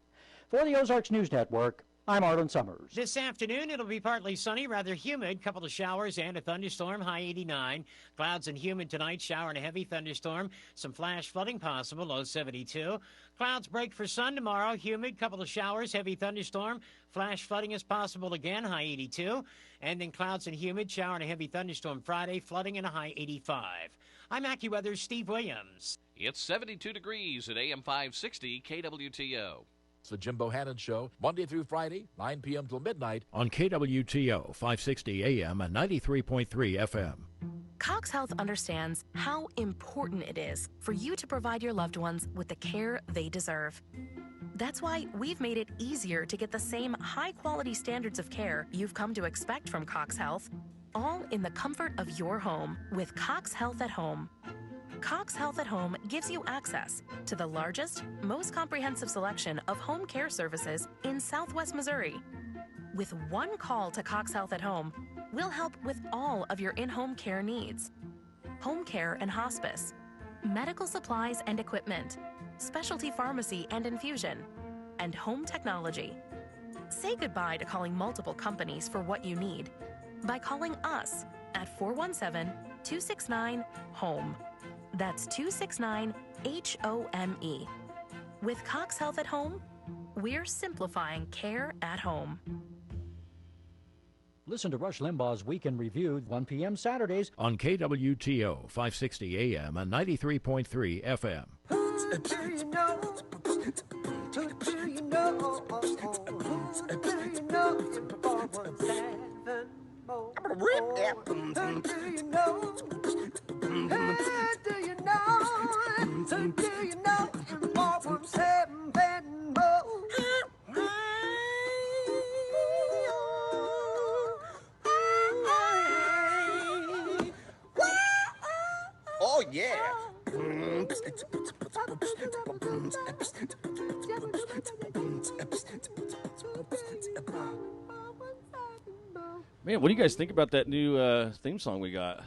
For the Ozarks News Network, I'm Arlen Summers. This afternoon, it'll be partly sunny, rather humid, couple of showers and a thunderstorm, high 89. Clouds and humid tonight, shower and a heavy thunderstorm. Some flash flooding possible, low 72. Clouds break for sun tomorrow, humid, couple of showers, heavy thunderstorm. Flash flooding is possible again, high 82. And then clouds and humid, shower and a heavy thunderstorm Friday, flooding and a high 85. I'm AccuWeather's Steve Williams. It's 72 degrees at AM 560 KWTO. It's the Jim Bohannon Show, Monday through Friday, 9 p.m. till midnight. On KWTO 560 AM and 93.3 FM. Cox Health understands how important it is for you to provide your loved ones with the care they deserve. That's why we've made it easier to get the same high-quality standards of care you've come to expect from Cox Health, all in the comfort of your home with Cox Health at Home. Cox Health at Home gives you access to the largest, most comprehensive selection of home care services in Southwest Missouri. With one call to Cox Health at Home, we'll help with all of your in-home care needs. Home care and hospice, medical supplies and equipment, specialty pharmacy and infusion, and home technology. Say goodbye to calling multiple companies for what you need by calling us at 417-269-HOME. That's 269-HOME. With Cox Health at Home, we're simplifying care at home. Listen to Rush Limbaugh's Weekend Review, 1 p.m. Saturdays on KWTO 560 AM and 93.3 FM. I'm gonna rip that. Oh yeah. Man, what do you guys think about that new theme song we got?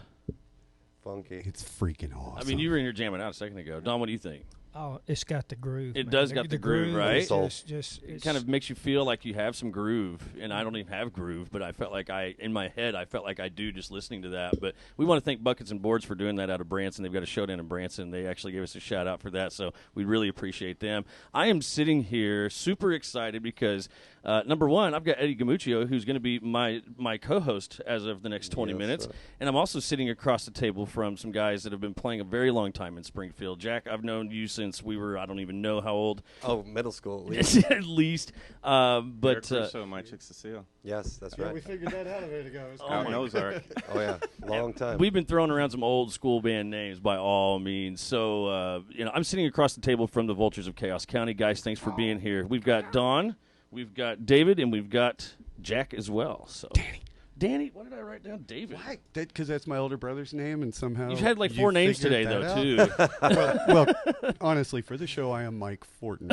funky. It's freaking awesome. I mean, you were in here jamming out a second ago. Don, what do you think? Oh, it's got the groove. It man. does got the groove, right? It kind of makes you feel like you have some groove, and I don't even have groove, but I felt like in my head, I felt like I do just listening to that. But we want to thank Buckets and Boards for doing that out of Branson. They've got a showdown in Branson. They actually gave us a shout out for that, so we really appreciate them. I am sitting here super excited because number one, I've got Eddie Gumucio, who's going to be my co-host as of the next 20 minutes, and I'm also sitting across the table from some guys that have been playing a very long time in Springfield. Jack, I've known you since we were, I don't even know how old. Oh, middle school at least. At least. But so my chick Cecile. Yes, that's right. We figured that out a minute ago. Out in Ozark. Oh, yeah. Long time. We've been throwing around some old school band names by all means. So, I'm sitting across the table from the Vultures of Chaos County. Guys, thanks for being here. We've got Don, we've got David, and we've got Jack as well. So Danny, what did I write down? David. Why? Because that's my older brother's name, and somehow You've had like 4 names today, though, too. well, honestly, for the show, I am Mike Fortin.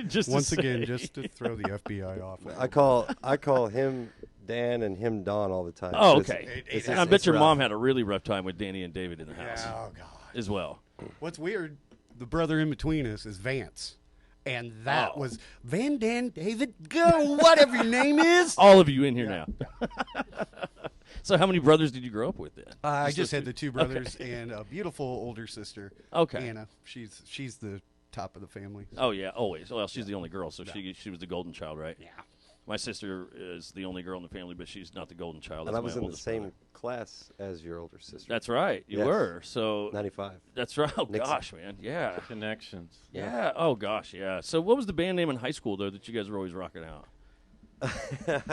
Just to throw the FBI off. I call him Dan and him Don all the time. Oh, So okay. And I bet your mom had a really rough time with Danny and David in the house. Oh, God. As well. What's weird, the brother in between us is Vance. And that was Van Dan David Go, whatever your name is. All of you in here now. So how many brothers did you grow up with then? I just had the 2 brothers and a beautiful older sister, Anna. She's the top of the family. Oh, yeah, always. Well, she's the only girl, so she was the golden child, right? Yeah. My sister is the only girl in the family, but she's not the golden child. And That's I was my in the oldest same brother. class as your older sister. That's right. You were. So 95. That's right. Oh, Nixon. gosh, man. Yeah. Connections. Yeah. Oh, gosh, yeah. So what was the band name in high school, though, that you guys were always rocking out?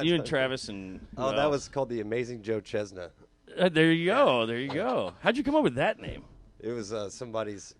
You and Travis and that was called the Amazing Joe Chestnut. There you go. There you go. How'd you come up with that name? It was somebody's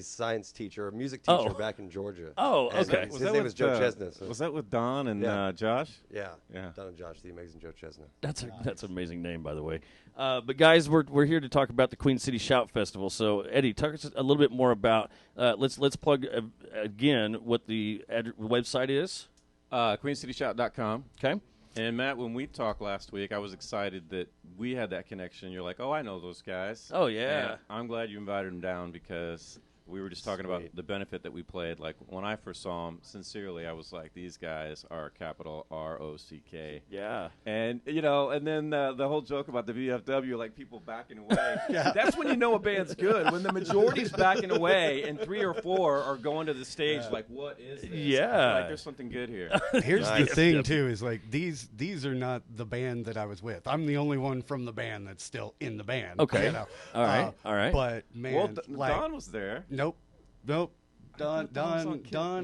science teacher or music teacher back in Georgia. Oh, and okay. His name was Joe Chestnut. So. Was that with Don and Josh? Yeah. Don and Josh, the Amazing Joe Chestnut. That's an amazing name, by the way. But guys, we're here to talk about the Queen City Shout Festival. So Eddie, talk us a little bit more about. Let's plug again what the website is. QueenCityShout.com. Okay. And Matt, when we talked last week, I was excited that we had that connection. You're like, oh, I know those guys. Oh, yeah. And I'm glad you invited them down because we were just talking about the benefit that we played. Like, when I first saw them, sincerely, I was like, these guys are capital ROCK. Yeah. And, and then the whole joke about the VFW, like people backing away. That's when you know a band's good. When the majority's backing away and 3 or 4 are going to the stage like, what is this? Yeah. Like, there's something good here. Here's the thing, too, is like these are not the band that I was with. I'm the only one from the band that's still in the band. Okay. All right. But, man. Well, Don was there. Nope. Don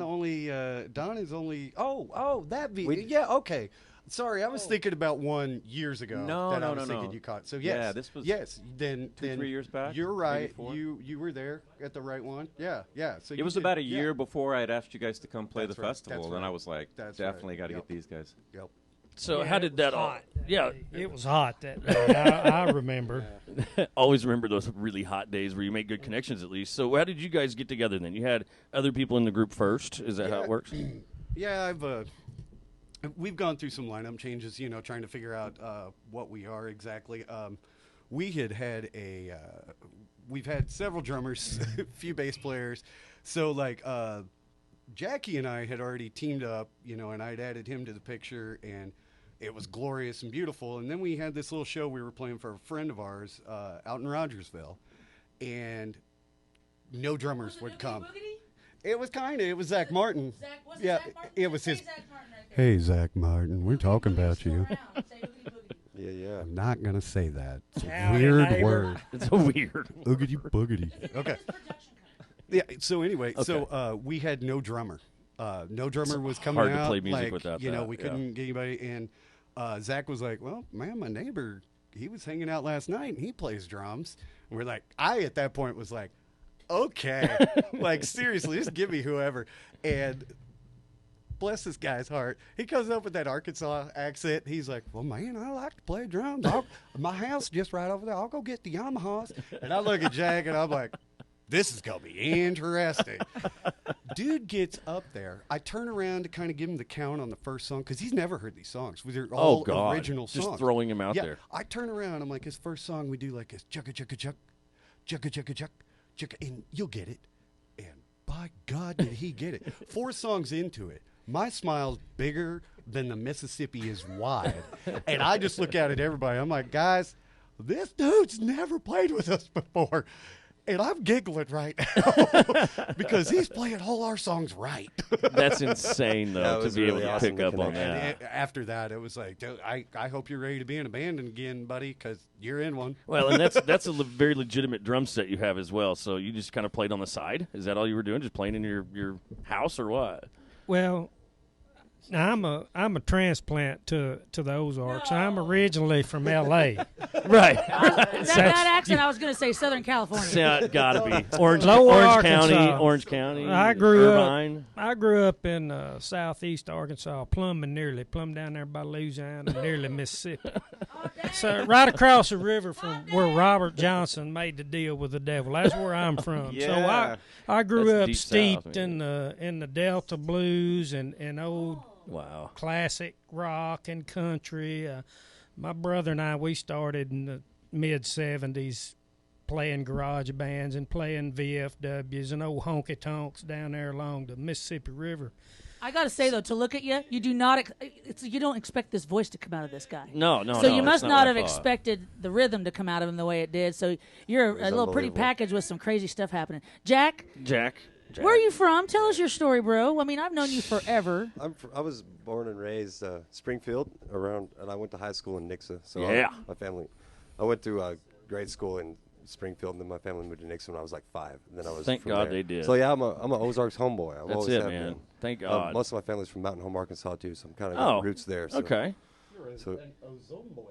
only. Don is only. Okay. Sorry, I was thinking about one years ago. No. Thinking you caught. So yes, yeah, this was Then 3 years back. You're right. You were there at the right one. Yeah. So it was about a year before I had asked you guys to come play the festival. That's and right. I was like, definitely got to get these guys. Yep. So how did that all? Yeah, it was hot that day. I remember. Always remember those really hot days where you make good connections at least. So how did you guys get together then? You had other people in the group first. Is that how it works? Yeah, we've gone through some lineup changes. Trying to figure out what we are exactly. We've had several drummers, a few bass players. So like. Jackie and I had already teamed up, and I'd added him to the picture, and it was glorious and beautiful. And then we had this little show we were playing for a friend of ours out in Rogersville, and no drummers would come. It was Zach Martin. Zach Martin? It was his. Zach Martin right there. Hey, Zach Martin, we're talking about you. Yeah. I'm not going to say that. It's a weird word. It's a weird Oogity boogity. Okay. Yeah. So anyway, we had no drummer. No drummer was coming out. Hard to play music without that. We couldn't get anybody. And Zach was like, "Well, man, my neighbor, he was hanging out last night, and he plays drums." And we're like, at that point was like, "Okay, like seriously, just give me whoever." And bless this guy's heart, he comes up with that Arkansas accent. He's like, "Well, man, I like to play drums. My house just right over there. I'll go get the Yamahas." And I look at Jack, and I'm like, this is going to be interesting. Dude gets up there. I turn around to kind of give him the count on the first song because he's never heard these songs. They're all original songs. Just throwing him out yeah, there. I turn around. I'm like, his first song, we do like this, chugga chugga chuck, chugga chugga chuck, chugga, and you'll get it. And by God, did he get it? 4 songs into it, my smile's bigger than the Mississippi is wide, and I just look out at everybody. I'm like, guys, this dude's never played with us before. And I'm giggling right now because he's playing all our songs right. That's insane, though, to be really able to awesome pick up on And that. after that, it was like, dude, I hope you're ready to be in a band again, buddy, because you're in one. Well, and that's a very legitimate drum set you have as well. So you just kind of played on the side? Is that all you were doing, just playing in your house or what? Well, now I'm a transplant to the Ozarks. No. I'm originally from L.A. Right. That accent, I was going to say Southern California. Yeah, gotta be Orange County. I grew Irvine. I grew up in southeast Arkansas, Plum down there by Louisiana, nearly Mississippi. So right across the river from where Robert Johnson made the deal with the devil. That's where I'm from. Yeah. So I grew up steeped South, in the Delta blues and old. Wow. Classic rock and country. My brother and I, we started in the mid-'70s playing garage bands and playing VFWs and old honky-tonks down there along the Mississippi River. I got to say, though, to look at you, you do not you don't expect this voice to come out of this guy. No. So you must not have expected the rhythm to come out of him the way it did. So you're a little pretty package with some crazy stuff happening. Jack? Where are you from? Tell us your story, bro. I mean, I've known you forever. I was born and raised Springfield and I went to high school in Nixa. So my family, I went to grade school in Springfield, and then my family moved to Nixa when I was like 5. And then I was Thank God they did. So yeah, I'm a Ozarks homeboy. That's it, man. Thank God. Most of my family's from Mountain Home, Arkansas too, so I'm kind of got roots there. So. Okay. So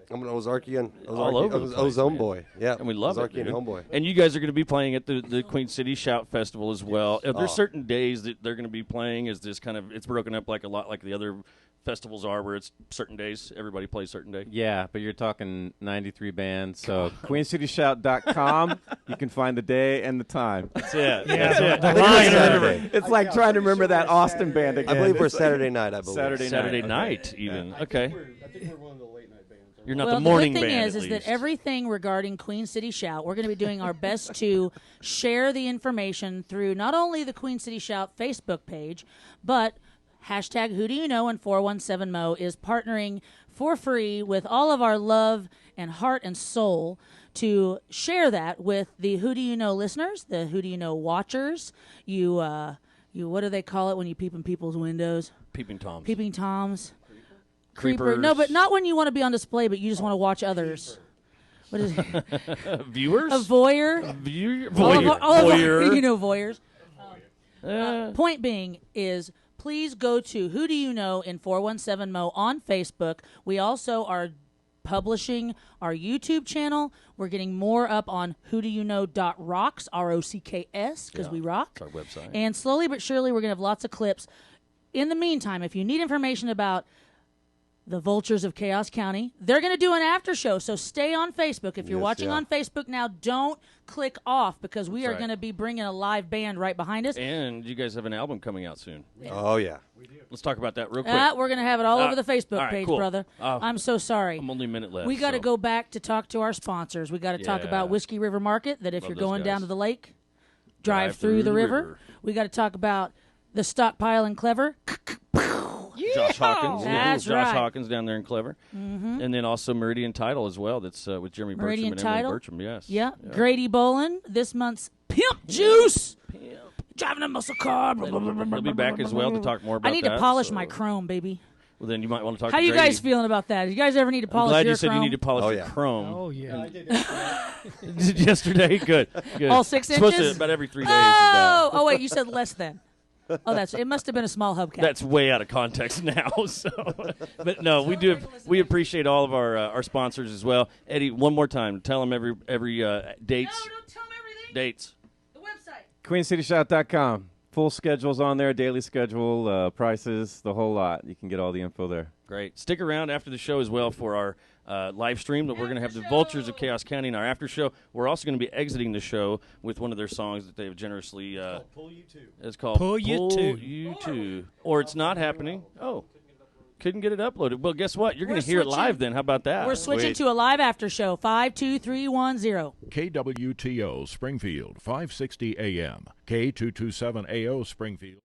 I'm an Ozarkian. All over the place, Ozone boy. Yeah, and we love Ozarkian it, dude. homeboy. And you guys are going to be playing at the Queen City Shout Festival as well. Are there certain days that they're going to be playing? Is this kind of it's broken up like a lot like the other festivals are, where it's certain days everybody plays certain day? Yeah, but you're talking 93 bands. So QueenCityShout.com, you can find the day and the time. That's it. Yeah, That's it. It's like trying to remember that Austin band again. I believe we're Saturday night. I believe Saturday night even. Okay. I think we're one of the late night bands. You're not the morning band. The good thing is that everything regarding Queen City Shout, we're going to be doing our best to share the information through not only the Queen City Shout Facebook page, but hashtag Who Do You Know and 417Mo is partnering for free with all of our love and heart and soul to share that with the Who Do You Know listeners, the Who Do You Know watchers. You what do they call it when you peep in people's windows? Peeping Toms. Peeping Toms. Creepers. No, but not when you want to be on display, but you just want to watch others. What is it? Viewers? A voyeur? Voyeur. You know voyeurs. Point being is please go to Who Do You Know in 417Mo on Facebook. We also are publishing our YouTube channel. We're getting more up on whodouyknow.rocks, ROCKS, because we rock. It's our website. And slowly but surely, we're going to have lots of clips. In the meantime, if you need information about the Vultures of Chaos County, they're going to do an after show, so stay on Facebook. If you're watching on Facebook now, don't click off because we are going to be bringing a live band right behind us. And you guys have an album coming out soon. Oh, yeah. Let's talk about that real quick. We're going to have it all over the Facebook page, cool. brother. I'm so sorry. I'm only a minute left. We got to go back to talk to our sponsors. We got to talk about Whiskey River Market, that if you're going down to the lake, drive through the river. We got to talk about the Stockpile and Clever. Josh Hawkins. That's Josh right. Hawkins down there in Clever. Mm-hmm. And then also Meridian Title as well. That's with Jeremy Bertram and Emily Bertram. Yes. Yeah. Grady Bolin, this month's Pimp Juice. Driving a muscle car. He'll be back as well to talk more about that. I need to polish my chrome, baby. Well, then you might want to talk How to you Grady. guys feeling about that? You guys ever need to polish I'm glad your you said chrome? you need to polish your chrome. Oh, yeah. Did yesterday? Good. All 6 inches? Supposed to about every 3 days. Oh, wait, you said less than. Oh, it must have been a small hubcap. That's way out of context now. So, but no, we appreciate all of our sponsors as well. Eddie, one more time, tell them every dates. No, don't tell them everything. Dates. The website. QueenCityShout.com. Full schedule's on there, daily schedule, prices, the whole lot. You can get all the info there. Great. Stick around after the show as well for our live stream that we're going to have the Vultures of Chaos County in our after show. We're also going to be exiting the show with one of their songs that they've generously. Pull You Too. It's called Pull You Too. You Too. Or it's not happening. Oh. Couldn't get it uploaded. Well, guess what? You're going to hear it live then. How about that? We're switching to a live after show. 52310. KWTO Springfield, 560 AM. K227AO Springfield.